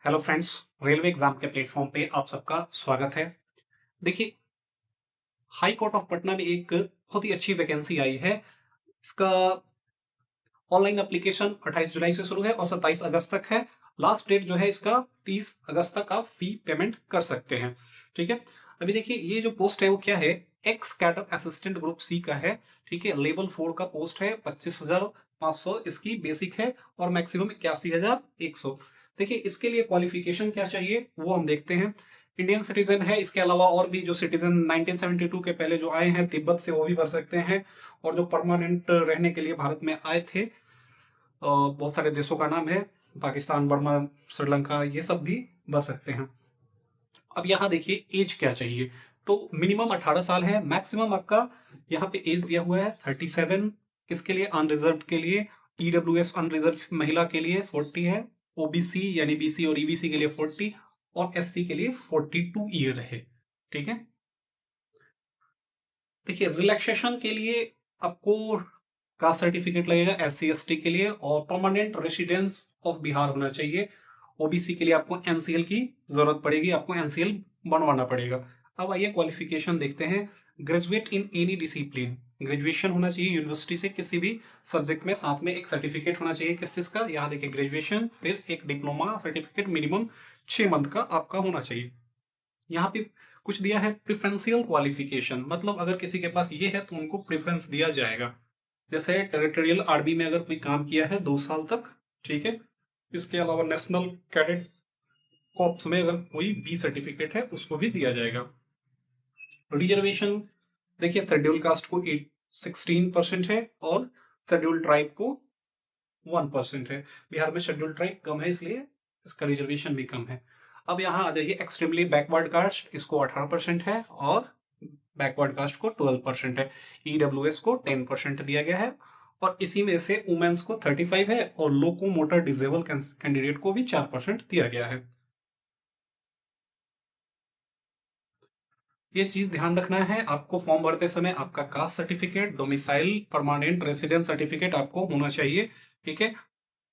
Hello friends, railway exam के platform पे आप सबका स्वागत है। देखिए, हाई कोर्ट ऑफ पटना में एक बहुत ही अच्छी वैकेंसी आई है। इसका ऑनलाइन एप्लीकेशन 28 जुलाई से शुरू है और 27 अगस्त तक है। लास्ट डेट जो है इसका 30 अगस्त तक आप फी पेमेंट कर सकते हैं। ठीक है। अभी देखिए, ये जो पोस्ट है वो क्या है, ex cadre assistant group C का है। ठीक है, लेवल 4 का पोस्ट है। 25,500 इसकी बेसिक है और मैक्सिमम 81,100। देखिए, इसके लिए क्वालिफिकेशन क्या चाहिए वो हम देखते हैं। इंडियन सिटीजन है, इसके अलावा और भी जो सिटीजन 1972 के पहले जो आए हैं तिब्बत से वो भी भर सकते हैं। और जो परमानेंट रहने के लिए भारत में आए थे, बहुत सारे देशों का नाम है, पाकिस्तान, बर्मा, श्रीलंका, ये सब भी भर सकते हैं। अब यहाँ देखिए एज क्या चाहिए, तो मिनिमम 18 साल है। मैक्सिमम आपका यहाँ पे एज दिया हुआ है 37। किसके लिए? अनरिजर्व के लिए। ईडब्ल्यूएस अनरिजर्व महिला के लिए 40 है। ओबीसी यानी बीसी और ईबीसी के लिए 40 और एससी के लिए 42 ईयर है। ठीक है। देखिए, रिलैक्सेशन के लिए आपको कास्ट सर्टिफिकेट लगेगा एससी एसटी के लिए, और परमानेंट रेसिडेंस ऑफ बिहार होना चाहिए। ओबीसी के लिए आपको एनसीएल की जरूरत पड़ेगी, आपको एनसीएल बनवाना पड़ेगा। अब आइए क्वालिफिकेशन देखते हैं। Graduate in any discipline, graduation होना चाहिए यूनिवर्सिटी से किसी भी सब्जेक्ट में, साथ में एक सर्टिफिकेट होना चाहिए किस चीज का, यहाँ देखिए ग्रेजुएशन, फिर एक डिप्लोमा सर्टिफिकेट मिनिमम 6 मंथ का आपका होना चाहिए। यहाँ पे कुछ दिया है प्रिफरेंशियल क्वालिफिकेशन, मतलब अगर किसी के पास ये है तो उनको प्रेफरेंस दिया जाएगा। जैसे टेरिटोरियल आर्मी में अगर कोई काम किया है 2 साल तक, ठीक है। इसके अलावा नेशनल कैडेट कॉर्प्स में अगर कोई बी सर्टिफिकेट है उसको भी दिया जाएगा। रिजर्वेशन देखिए, शेड्यूल कास्ट को 16% है और शेड्यूल ट्राइब को 1% है। बिहार में शेड्यूल ट्राइब कम है इसलिए इसका रिजर्वेशन भी कम है। अब यहाँ आ जाइए, एक्सट्रीमली बैकवर्ड कास्ट, इसको 18% है और बैकवर्ड कास्ट को 12% है। ईडब्ल्यूएस को 10% दिया गया है और इसी में से वुमेन्स को 35 है और लोको मोटर डिजेबल कैंडिडेट को भी 4% दिया गया है। ये चीज ध्यान रखना है आपको, फॉर्म भरते समय आपका caste certificate, domicile permanent residence certificate आपको होना चाहिए। ठीक है।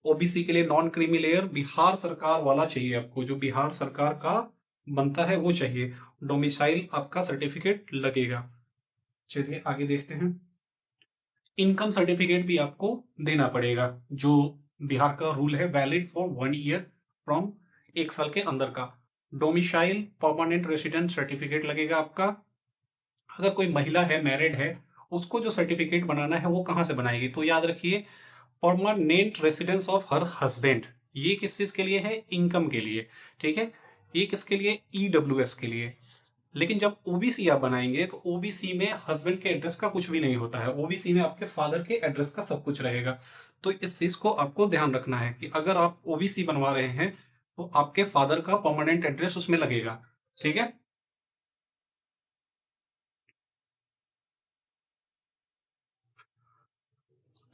ओबीसी के लिए नॉन क्रीमी लेयर बिहार सरकार वाला चाहिए आपको, जो बिहार सरकार का बनता है वो चाहिए। डोमिसाइल आपका सर्टिफिकेट लगेगा। चलिए आगे देखते हैं। इनकम सर्टिफिकेट भी आपको देना पड़ेगा, जो बिहार का रूल है, वैलिड फॉर 1 ईयर फ्रॉम 1 साल के अंदर का। डोमिसाइल परमानेंट रेसिडेंट सर्टिफिकेट लगेगा आपका। अगर कोई महिला है, मैरिड है, उसको जो सर्टिफिकेट बनाना है वो कहाँ से बनाएगी, तो याद रखिए permanent residence of her husband. ये किस चीज के लिए है? इनकम के लिए। ठीक है। ये किसके लिए? ईडब्ल्यूएस के लिए। लेकिन जब ओबीसी आप बनाएंगे तो ओबीसी में हस्बैंड के एड्रेस का कुछ भी नहीं होता है, ओबीसी में आपके फादर के एड्रेस का सब कुछ रहेगा। तो इस चीज को आपको ध्यान रखना है कि अगर आप ओबीसी बनवा रहे हैं तो आपके फादर का परमानेंट एड्रेस उसमें लगेगा। ठीक है।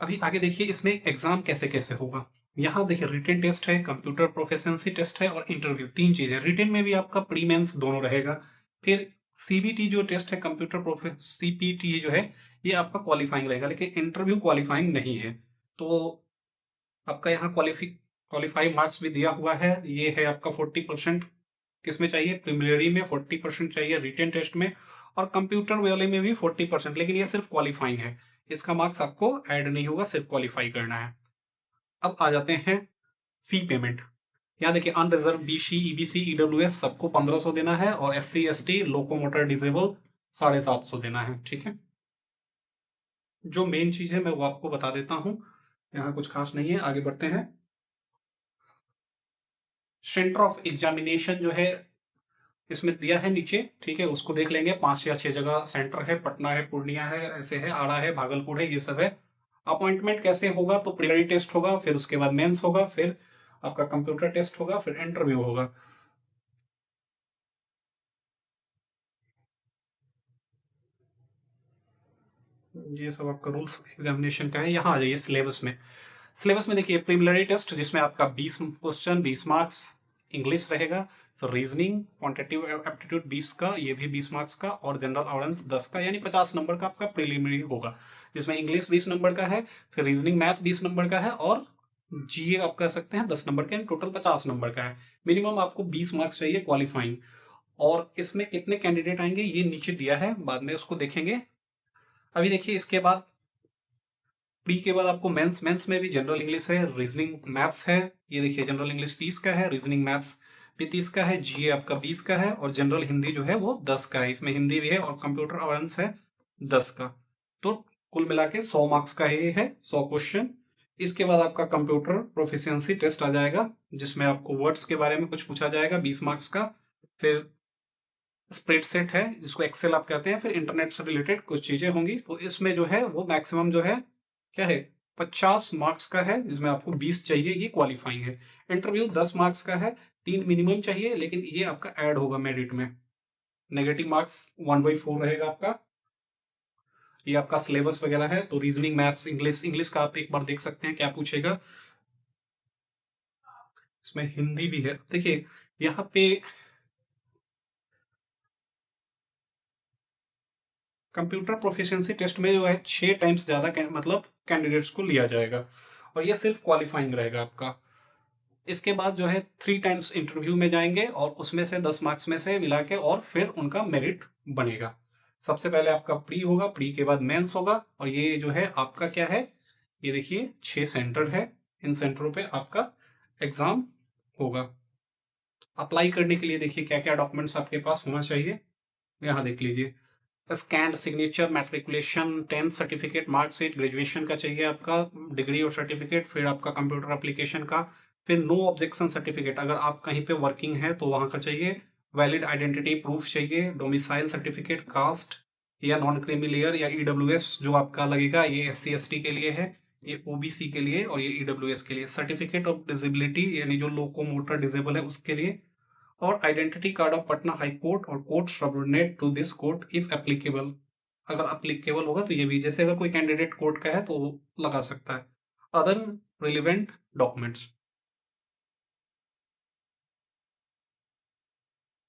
अभी आगे देखिए इसमें एग्जाम कैसे कैसे होगा। यहाँ देखिए, रिटन टेस्ट है, कंप्यूटर प्रोफिशिएंसी टेस्ट है और इंटरव्यू, तीन चीजें। रिटन में भी आपका प्री मेंस दोनों रहेगा। फिर सीबीटी जो टेस्ट है, कंप्यूटर प्रोफे सीपीटी जो है, ये आपका क्वालिफाइंग रहेगा, लेकिन इंटरव्यू क्वालिफाइंग नहीं है। तो आपका यहाँ क्वालिफाई मार्क्स भी दिया हुआ है। ये है आपका 40% किसमें चाहिए, प्रिलिमिनरी में 40% चाहिए, रिटन टेस्ट में, और कंप्यूटर वाले में भी 40%, लेकिन ये सिर्फ क्वालिफाइंग है, इसका मार्क्स आपको ऐड नहीं होगा, सिर्फ क्वालिफाई करना है। अब आ जाते हैं फी पेमेंट। यहाँ देखिए, अनरिजर्व बीसी ईबीसी ईडब्ल्यूएस सबको 1500 देना है और एससी एसटी लोकोमोटर डिसेबल 750 देना है। ठीक है। जो मेन चीज है मैं वो आपको बता देता हूँ, यहाँ कुछ खास नहीं है, आगे बढ़ते हैं। सेंटर ऑफ एग्जामिनेशन जो है इसमें दिया है नीचे, ठीक है, उसको देख लेंगे। 5 या 6 जगह सेंटर है, पटना है, पूर्णिया है, ऐसे है, आरा है, भागलपुर है, ये सब है। अपॉइंटमेंट कैसे होगा, तो प्रिलिमिनरी टेस्ट होगा, फिर उसके बाद मेंस होगा, फिर आपका कंप्यूटर टेस्ट होगा, फिर इंटरव्यू होगा। ये सब आपका रूल्स एग्जामिनेशन का है। यहाँ आ जाइए सिलेबस में। सिलेबस में देखिए, प्रिलिमिनरी टेस्ट जिसमें आपका 20 क्वेश्चन, 20 मार्क्स इंग्लिश रहेगा। फिर रीजनिंग क्वांटिटेटिव एप्टीट्यूड 20 का, ये भी 20 मार्क्स का, और जनरल अवेयरेंस 10 का, यानी 50 नंबर का आपका प्रिलिमिनरी होगा, जिसमें इंग्लिश 20 नंबर का है, फिर रीजनिंग मैथ 20 नंबर का है, और जीए आप कर सकते हैं 10 नंबर का, टोटल 50 नंबर का है। मिनिमम आपको 20 मार्क्स चाहिए क्वालिफाइंग। और इसमें कितने कैंडिडेट आएंगे ये नीचे दिया है, बाद में उसको देखेंगे। अभी देखिए इसके बाद प्री के बाद आपको मेंस, मेंस में भी जनरल इंग्लिश है, रीजनिंग मैथ्स है। ये देखिए जनरल इंग्लिश 30 का है, रीजनिंग मैथ्स भी 30 का है, जीए आपका 20 का है, और जनरल हिंदी जो है वो 10 का है। इसमें हिंदी भी है और कंप्यूटर अवेयरनेस है 10 का। तो कुल मिला के 100 मार्क्स का ये है, 100 क्वेश्चन। इसके बाद आपका कंप्यूटर प्रोफिशिएंसी टेस्ट आ जाएगा, जिसमें आपको वर्ड्स के बारे में कुछ पूछा जाएगा 20 मार्क्स का। फिर स्प्रेडशीट है जिसको एक्सेल आप कहते हैं, फिर इंटरनेट से रिलेटेड कुछ चीजें होंगी। तो इसमें जो है वो मैक्सिमम जो है क्या है, 50 मार्क्स का है, जिसमें आपको 20 चाहिए, ये क्वालिफाइंग है। इंटरव्यू 10 मार्क्स का है, 3 मिनिमम चाहिए, लेकिन ये आपका ऐड होगा मेरिट में। नेगेटिव मार्क्स 1/4 रहेगा आपका। ये आपका सिलेबस वगैरह है। तो रीजनिंग मैथ्स इंग्लिश, इंग्लिश का आप एक बार देख सकते हैं क्या पूछेगा। इसमें हिंदी भी है। देखिए यहाँ पे कंप्यूटर प्रोफिशिएंसी टेस्ट में जो है 6 टाइम्स ज्यादा मतलब कैंडिडेट्स को लिया जाएगा, और ये सिर्फ क्वालिफाइंग रहेगा आपका। इसके बाद जो है 3 टाइम्स इंटरव्यू में जाएंगे, और उसमें से 10 मार्क्स में से मिला के और फिर उनका मेरिट बनेगा। सबसे पहले आपका प्री होगा, प्री के बाद मेंस होगा, और ये जो है आपका क्या है, ये देखिए 6 सेंटर है। इन सेंटरों पे आपका एग्जाम होगा। अप्लाई करने के लिए देखिए क्या क्या डॉक्यूमेंट्स आपके पास होना चाहिए, यहाँ देख लीजिए। Scanned signature, matriculation, 10th certificate, marksheet, graduation का चाहिए आपका डिग्री और सर्टिफिकेट, फिर आपका कंप्यूटर एप्लीकेशन का, फिर नो ऑब्जेक्शन सर्टिफिकेट अगर आप कहीं पे वर्किंग है तो वहां का चाहिए, वैलिड आइडेंटिटी प्रूफ चाहिए, डोमिसाइल सर्टिफिकेट, कास्ट या नॉन क्रीमी लेयर या ईडब्ल्यूएस जो आपका लगेगा, ये SC/ST के लिए है, ये OBC के लिए, और ये ईडब्ल्यूएस के लिए। सर्टिफिकेट ऑफ डिसेबिलिटी यानी जो लोकोमोटर डिसेबल है उसके लिए, और identity card of Patna high court और court subordinate to this court if applicable. अगर एप्लीकेबल होगा तो ये भी, जैसे अगर कोई कैंडिडेट कोर्ट का है तो वो लगा सकता है। Other relevant documents.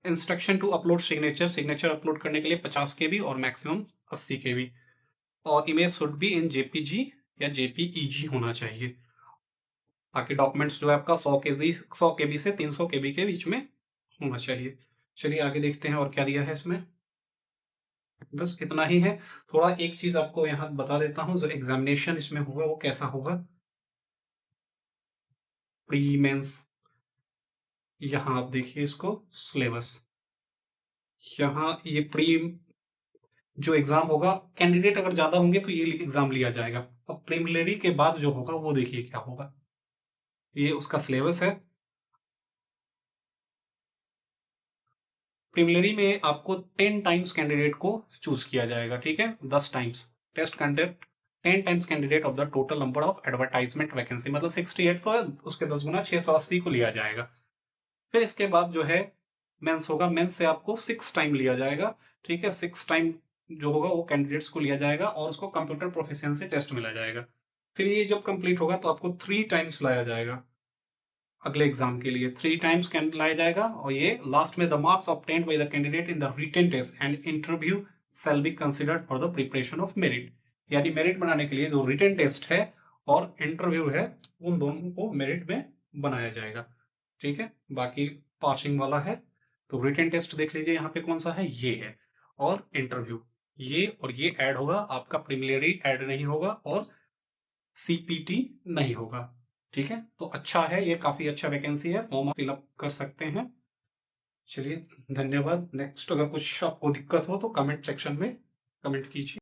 Instruction to upload signature, signature upload करने के लिए 50 KB और मैक्सिमम 80 KB, और image should be in JPG या JPEG होना चाहिए। बाकी डॉक्यूमेंट्स जो है आपका 100 KB से 300 KB के बीच में होना चाहिए। चलिए आगे देखते हैं और क्या दिया है इसमें। बस इतना ही है। थोड़ा एक चीज आपको यहाँ बता देता हूँ, जो एग्जामिनेशन इसमें होगा वो कैसा होगा। प्री मेंस, यहाँ आप देखिए इसको सिलेबस, यहाँ ये प्री जो एग्जाम होगा, कैंडिडेट अगर ज्यादा होंगे तो ये एग्जाम लिया जाएगा। अब प्रीलिमिनरी के बाद जो होगा वो देखिए क्या होगा, ये उसका सिलेबस है। प्रीलिमिनरी में आपको 10 टाइम्स कैंडिडेट को चूज किया जाएगा, ठीक है, 10 times test conduct, 10 times candidate of the total number of advertisement vacancy, मतलब 68 तो है, उसके 10 गुना 680 को लिया जाएगा। फिर इसके बाद जो है मेंस होगा, मेंस से आपको 6 टाइम लिया जाएगा, ठीक है, 6 टाइम जो होगा वो कैंडिडेट्स को लिया जाएगा, और उसको कंप्यूटर प्रोफिशिएंसी टेस्ट मिला जाएगा। फिर ये जब कंप्लीट होगा तो आपको 3 टाइम्स लाया जाएगा अगले एग्जाम के लिए, 3 टाइम्स लाया जाएगा। और ये लास्ट में the marks obtained by the candidate in the written test and interview shall be considered for the preparation of merit, यानी मेरिट बनाने के लिए जो रिटन टेस्ट है और इंटरव्यू है उन दोनों को मेरिट में बनाया जाएगा, ठीक है। बाकी पासिंग वाला है। तो रिटन टेस्ट देख लीजिए यहाँ पे कौन सा है, ये है, और इंटरव्यू ये, और ये ऐड होगा आपका, प्रीलिमिनरी ऐड नहीं होगा, और CPT नहीं होगा, ठीक है। तो अच्छा है, ये काफी अच्छा वैकेंसी है, फॉर्म फिलअप कर सकते हैं। चलिए धन्यवाद। नेक्स्ट अगर कुछ आपको दिक्कत हो तो कमेंट सेक्शन में कमेंट कीजिए।